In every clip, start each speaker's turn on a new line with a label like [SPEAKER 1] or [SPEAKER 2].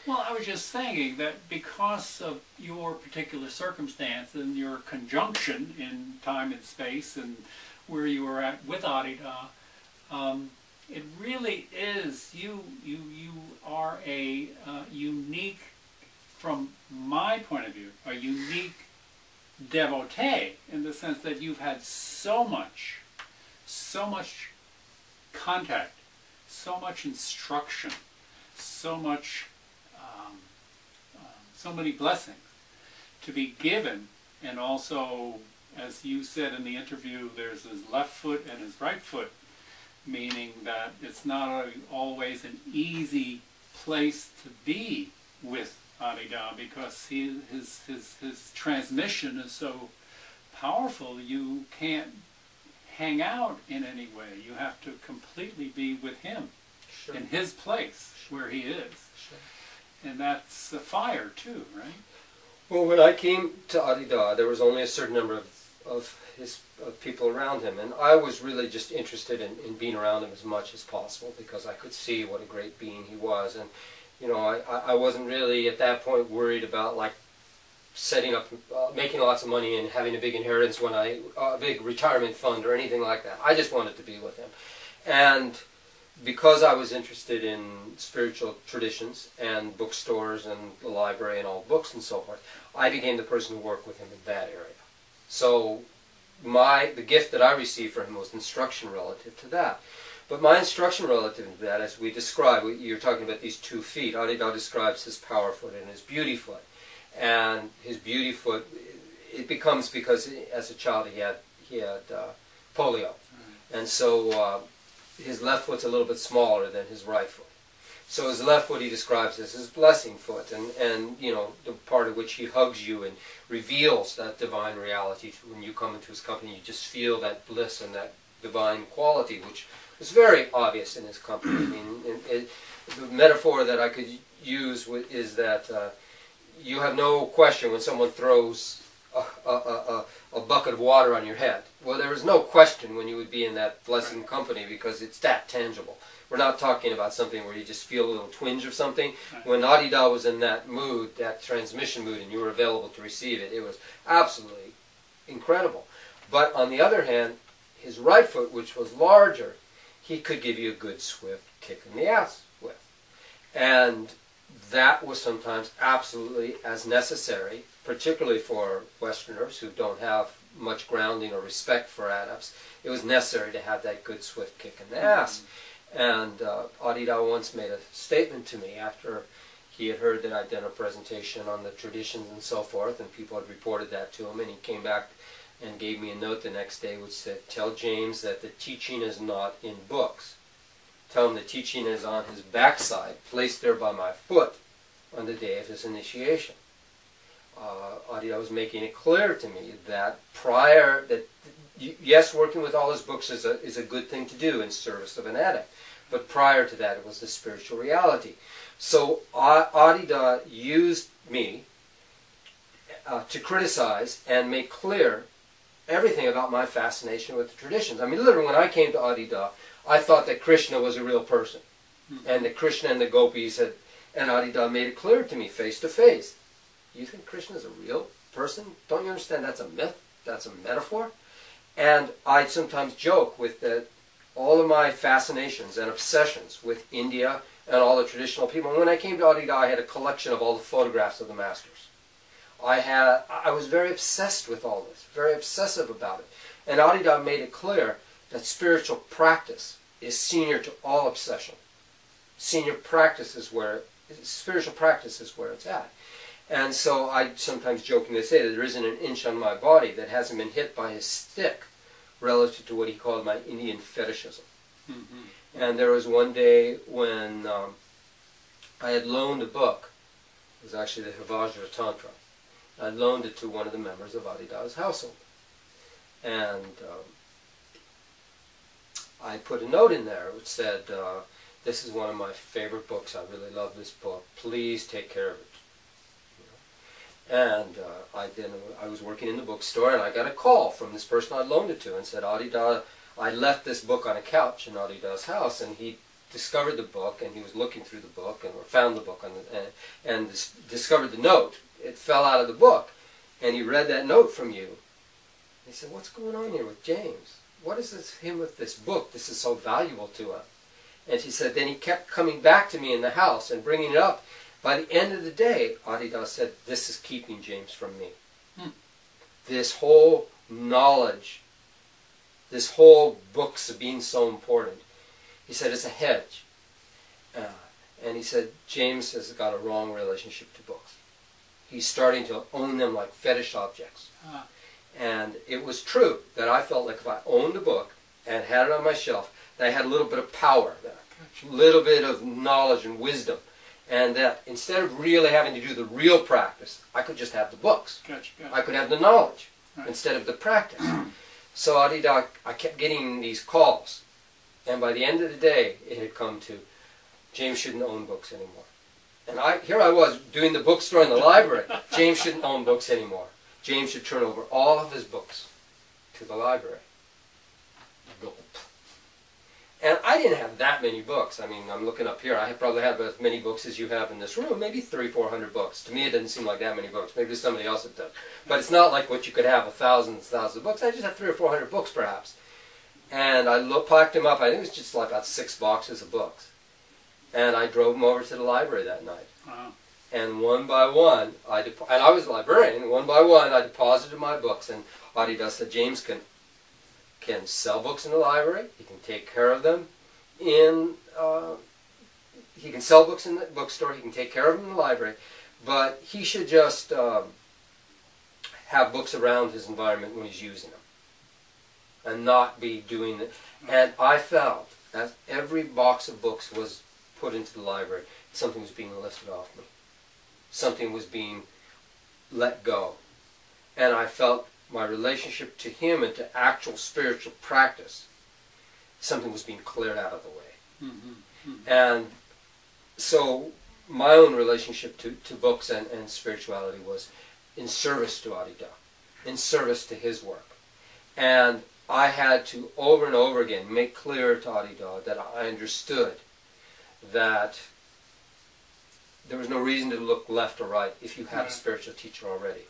[SPEAKER 1] Well, I was just thinking that because of your particular circumstance and your conjunction in time and space and where you were at with Adida, it really is, you are a unique, from my point of view, a unique devotee in the sense that you've had so much contact, so much instruction, so many blessings to be given, and also, as you said in the interview, there's his left foot and his right foot, meaning that it's not always an easy place to be with Adida because his transmission is so powerful. You can't hang out in any way. You have to completely be with him, sure, in his place, sure, where he is. Sure. And that's a fire too, right?
[SPEAKER 2] Well, when I came to Adida, there was only a certain number of people around him, and I was really just interested in being around him as much as possible because I could see what a great being he was. And you know, I wasn't really at that point worried about like setting up, making lots of money and having a big inheritance a big retirement fund or anything like that. I just wanted to be with him. And because I was interested in spiritual traditions and bookstores and the library and all books and so forth, I became the person who worked with him in that area. So the gift that I received from him was instruction relative to that. But my instruction relative to that, as we describe, you're talking about these 2 feet. Adida describes his power foot and his beauty foot. And his beauty foot, it becomes because as a child he had polio. And so his left foot's a little bit smaller than his right foot. So his left foot he describes as his blessing foot, and you know, the part of which he hugs you and reveals that divine reality. When you come into his company, you just feel that bliss and that divine quality, which is very obvious in his company. I mean, the metaphor that I could use is that you have no question when someone throws a bucket of water on your head. Well, there is no question when you would be in that blessing company because it's that tangible. We're not talking about something where you just feel a little twinge of something. When Adida was in that mood, that transmission mood, and you were available to receive it, it was absolutely incredible. But on the other hand, his right foot, which was larger, he could give you a good swift kick in the ass with. And that was sometimes absolutely as necessary, particularly for Westerners who don't have much grounding or respect for adepts. It was necessary to have that good swift kick in the ass. And Adida once made a statement to me after he had heard that I'd done a presentation on the traditions and so forth, and people had reported that to him, and he came back and gave me a note the next day which said, "Tell James that the teaching is not in books. Tell him the teaching is on his backside, placed there by my foot on the day of his initiation." Adida was making it clear to me that yes, working with all his books is a good thing to do in service of an adept, but prior to that it was the spiritual reality. So Adida used me to criticize and make clear everything about my fascination with the traditions. I mean, literally, when I came to Adida, I thought that Krishna was a real person, and that Krishna and the gopis and Adida made it clear to me face to face. You think Krishna is a real person? Don't you understand that's a myth? That's a metaphor? And I sometimes joke with all of my fascinations and obsessions with India and all the traditional people. And when I came to Adida, I had a collection of all the photographs of the masters. I was very obsessed with all this, very obsessive about it. And Adida made it clear that spiritual practice is senior to all obsession. Spiritual practice is where it's at. And so I sometimes jokingly say that there isn't an inch on my body that hasn't been hit by his stick relative to what he called my Indian fetishism. Mm-hmm. And there was one day when I had loaned a book. It was actually the Vajra Tantra. I loaned it to one of the members of Adida's household. And I put a note in there which said, "This is one of my favorite books. I really love this book. Please take care of it." And I was working in the bookstore, and I got a call from this person I loaned it to, and said, "Adida, I left this book on a couch in Adida's house, and he discovered the book, and he was looking through the book, and or found the book, and discovered the note. It fell out of the book, and he read that note from you. He said, "What's going on here with James? What is this him with this book? This is so valuable to him." And she said, then he kept coming back to me in the house and bringing it up. By the end of the day, Adida said, "This is keeping James from me." This whole knowledge, this whole books of being so important. He said, it's a hedge. And he said, James has got a wrong relationship to books. He's starting to own them like fetish objects. And it was true that I felt like if I owned a book and had it on my shelf, that I had a little bit of power, a little bit of knowledge and wisdom. And that instead of really having to do the real practice, I could just have the books. I could have the knowledge instead of the practice. So Adida, I kept getting these calls. And by the end of the day, it had come to, James shouldn't own books anymore. And here I was doing the bookstore in the library. James shouldn't own books anymore. James should turn over all of his books to the library. Gulp. And I didn't have that many books. I mean, I'm looking up here. I probably have as many books as you have in this room, maybe 300-400 books. To me, it doesn't seem like that many books. Maybe somebody else it does. But it's not like what you could have 1,000 of books. I just have 300 or 400 books, perhaps. And I packed them up. I think it was just like about 6 boxes of books. And I drove them over to the library that night.
[SPEAKER 1] Wow.
[SPEAKER 2] And one by one, and I was a librarian, one by one I deposited my books. And Adida said, James can sell books in the library, he can take care of them he can sell books in the bookstore, he can take care of them in the library, but he should just have books around his environment when he's using them, and not be doing it. And I felt, as every box of books was put into the library, something was being lifted off me. Something was being let go. And I felt my relationship to him and to actual spiritual practice, something was being cleared out of the way. And so my own relationship to books and spirituality was in service to Adida, in service to his work. And I had to over and over again make clear to Adida that I understood that there was no reason to look left or right if you had a spiritual teacher already.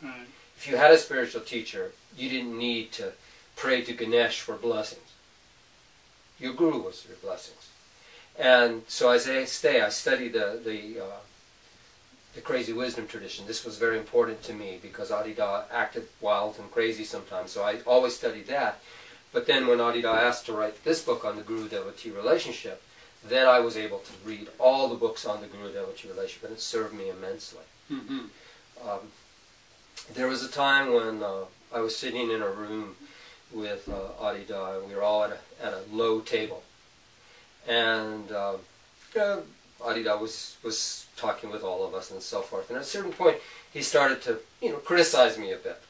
[SPEAKER 2] If you had a spiritual teacher, you didn't need to pray to Ganesh for blessings. Your guru was your blessings. And so as I studied the crazy wisdom tradition. This was very important to me because Adida acted wild and crazy sometimes, so I always studied that. But then when Adida asked to write this book on the guru-devotee relationship, then I was able to read all the books on the guru-devotee relationship, and it served me immensely. There was a time when I was sitting in a room with Adida, and we were all at a low table. And Adida was talking with all of us and so forth. And at a certain point, he started to, criticize me a bit.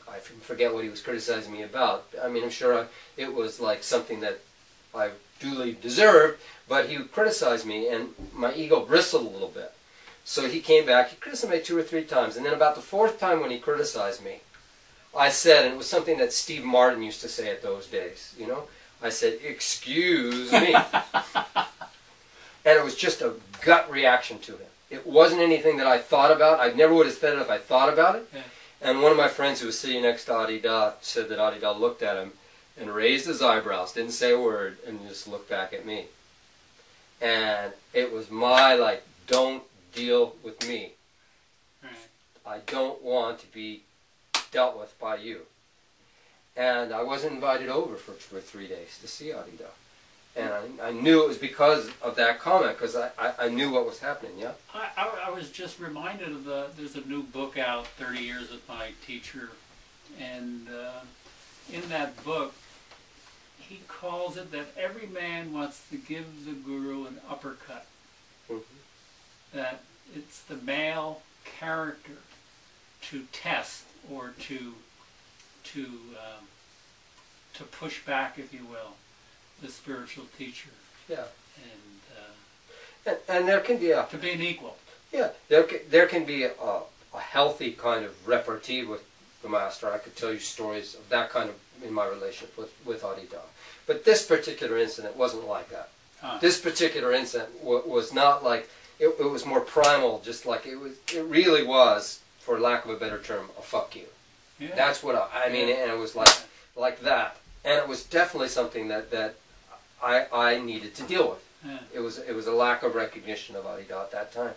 [SPEAKER 2] I forget what he was criticizing me about. I mean, I'm sure it was like something that I duly deserved, but he criticized me, and my ego bristled a little bit. So he came back, he criticized me 2 or 3 times, and then about the 4th time when he criticized me, I said, and it was something that Steve Martin used to say at those days, I said, "Excuse me." And it was just a gut reaction to him. It wasn't anything that I thought about. I never would have said it if I thought about it. Yeah. And one of my friends who was sitting next to Adida said that Adida looked at him and raised his eyebrows, didn't say a word, and just looked back at me. And it was my, don't deal with me. Right. I don't want to be dealt with by you. And I wasn't invited over for 3 days to see Adida. And I knew it was because of that comment, because I knew what was happening, yeah?
[SPEAKER 1] I was just reminded of there's a new book out, 30 Years with My Teacher, and in that book, he calls it that every man wants to give the guru an uppercut. That it's the male character to test or to push back, if you will, the spiritual teacher.
[SPEAKER 2] Yeah.
[SPEAKER 1] And
[SPEAKER 2] there can be
[SPEAKER 1] to be an equal.
[SPEAKER 2] Yeah, there can be a healthy kind of repartee with the master. I could tell you stories of that kind of in my relationship with Adida. But this particular incident wasn't like that. This particular incident was not like, it was more primal, just like it really was, for lack of a better term, a fuck you.
[SPEAKER 1] Yeah.
[SPEAKER 2] That's what I mean, and it was like that. And it was definitely something that I needed to deal with.
[SPEAKER 1] Yeah.
[SPEAKER 2] It was a lack of recognition of Adida at that time.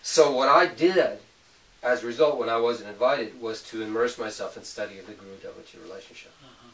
[SPEAKER 2] So what I did, as a result, when I wasn't invited, was to immerse myself in study of the Guru-Devotee relationship.
[SPEAKER 1] Uh-huh.